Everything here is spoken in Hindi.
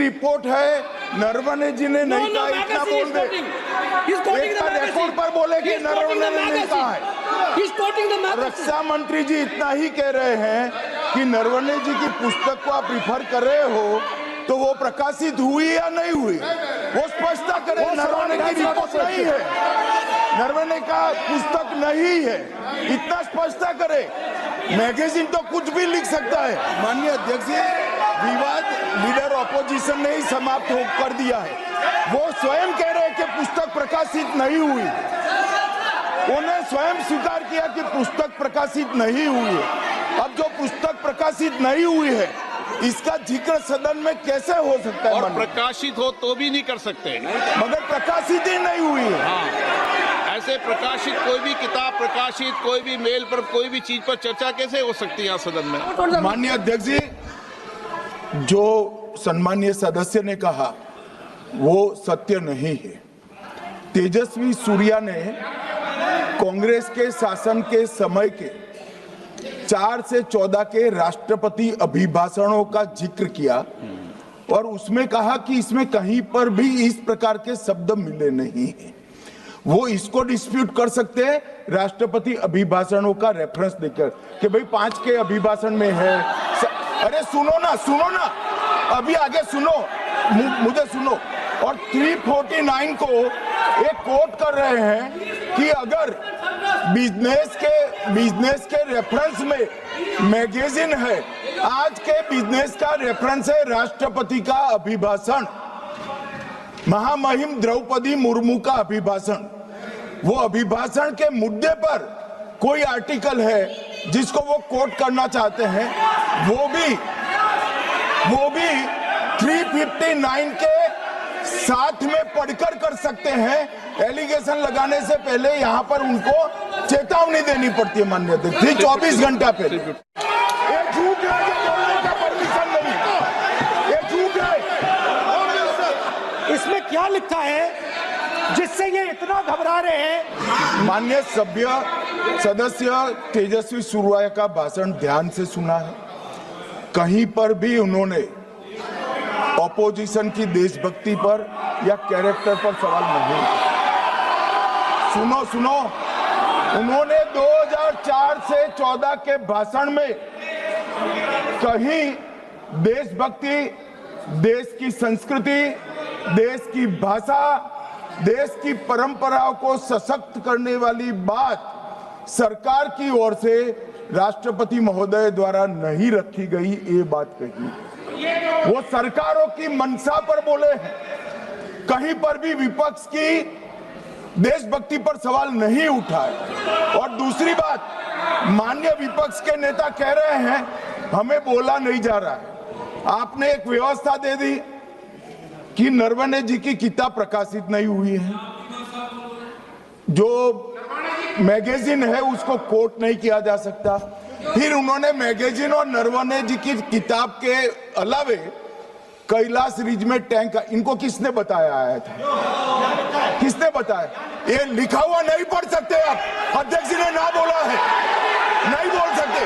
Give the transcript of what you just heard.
रिपोर्ट है, नरवणे जी ने नहीं कहा, इतना बोल दे। रिकॉर्ड पर बोले कि नरवणे ने नहीं कहा है। रक्षा मंत्री जी इतना ही कह रहे हैं कि नरवणे जी की पुस्तक को आप रिफर कर रहे हो तो वो प्रकाशित हुई या नहीं हुई, वो स्पष्टता करें। नरवणे की रिपोर्ट नहीं है, नरवणे का पुस्तक नहीं है, इतना स्पष्टता करे। मैगजीन तो कुछ भी लिख सकता है। माननीय अध्यक्ष जी, विवाद लीडर ऑपोजिशन ने ही समाप्त कर दिया है। वो स्वयं कह रहे हैं कि पुस्तक प्रकाशित नहीं हुई, उन्हें स्वयं स्वीकार किया कि पुस्तक प्रकाशित नहीं हुई है। अब जो पुस्तक प्रकाशित नहीं हुई है इसका जिक्र सदन में कैसे हो सकता है? और प्रकाशित हो तो भी नहीं कर सकते, मगर प्रकाशित ही नहीं हुई है। हाँ, ऐसे प्रकाशित कोई भी किताब प्रकाशित, कोई भी मेल पर, कोई भी चीज पर चर्चा कैसे हो सकती है यहाँ सदन में? माननीय अध्यक्ष जी, जो सम्मानीय सदस्य ने कहा वो सत्य नहीं है। तेजस्वी सूर्या ने कांग्रेस के शासन के समय के 4 से 14 के राष्ट्रपति अभिभाषणों का जिक्र किया और उसमें कहा कि इसमें कहीं पर भी इस प्रकार के शब्द मिले नहीं हैं। वो इसको डिस्प्यूट कर सकते हैं राष्ट्रपति अभिभाषणों का रेफरेंस देकर कि भाई 5 के अभिभाषण में है। अरे सुनो ना, अभी आगे सुनो, मुझे सुनो। और 349 को एक कोट कर रहे हैं कि अगर बिजनेस के रेफरेंस में मैगजीन है, आज के बिजनेस का रेफरेंस है राष्ट्रपति का अभिभाषण, महामहिम द्रौपदी मुर्मू का अभिभाषण। वो अभिभाषण के मुद्दे पर कोई आर्टिकल है जिसको वो कोट करना चाहते हैं, वो भी 359 के साथ में पढ़कर कर सकते हैं। एलिगेशन लगाने से पहले यहाँ पर उनको चेतावनी देनी पड़ती है। माननीय अध्यक्ष, 24 घंटा पहले। ये झूठ है, ये बोलने का परमिशन नहीं, ये झूठ है। इसमें क्या लिखा है जिससे ये इतना घबरा रहे हैं? माननीय सदस्य तेजस्वी सूर्या का भाषण ध्यान से सुना है। कहीं पर भी उन्होंने ऑपोजिशन की देशभक्ति पर या कैरेक्टर पर सवाल नहीं। सुनो, उन्होंने 2004 से 14 के भाषण में कहीं देशभक्ति, देश की संस्कृति, देश की भाषा, देश की परंपराओं को सशक्त करने वाली बात सरकार की ओर से राष्ट्रपति महोदय द्वारा नहीं रखी गई, ये बात कही। वो सरकारों की मंशा पर बोले हैं, कहीं पर भी विपक्ष की देशभक्ति पर सवाल नहीं उठाए। और दूसरी बात, माननीय विपक्ष के नेता कह रहे हैं हमें बोला नहीं जा रहा है। आपने एक व्यवस्था दे दी कि नरवणे जी की किताब प्रकाशित नहीं हुई है, जो मैगजीन है उसको कोट नहीं किया जा सकता। फिर उन्होंने मैगजीन और नरवणे जी की किताब के अलावे कैलाश रिज में टैंक, इनको किसने बताया आया था? किसने बताया? ये लिखा हुआ नहीं पढ़ सकते आप, अध्यक्ष जी ने ना बोला है, नहीं बोल सकते।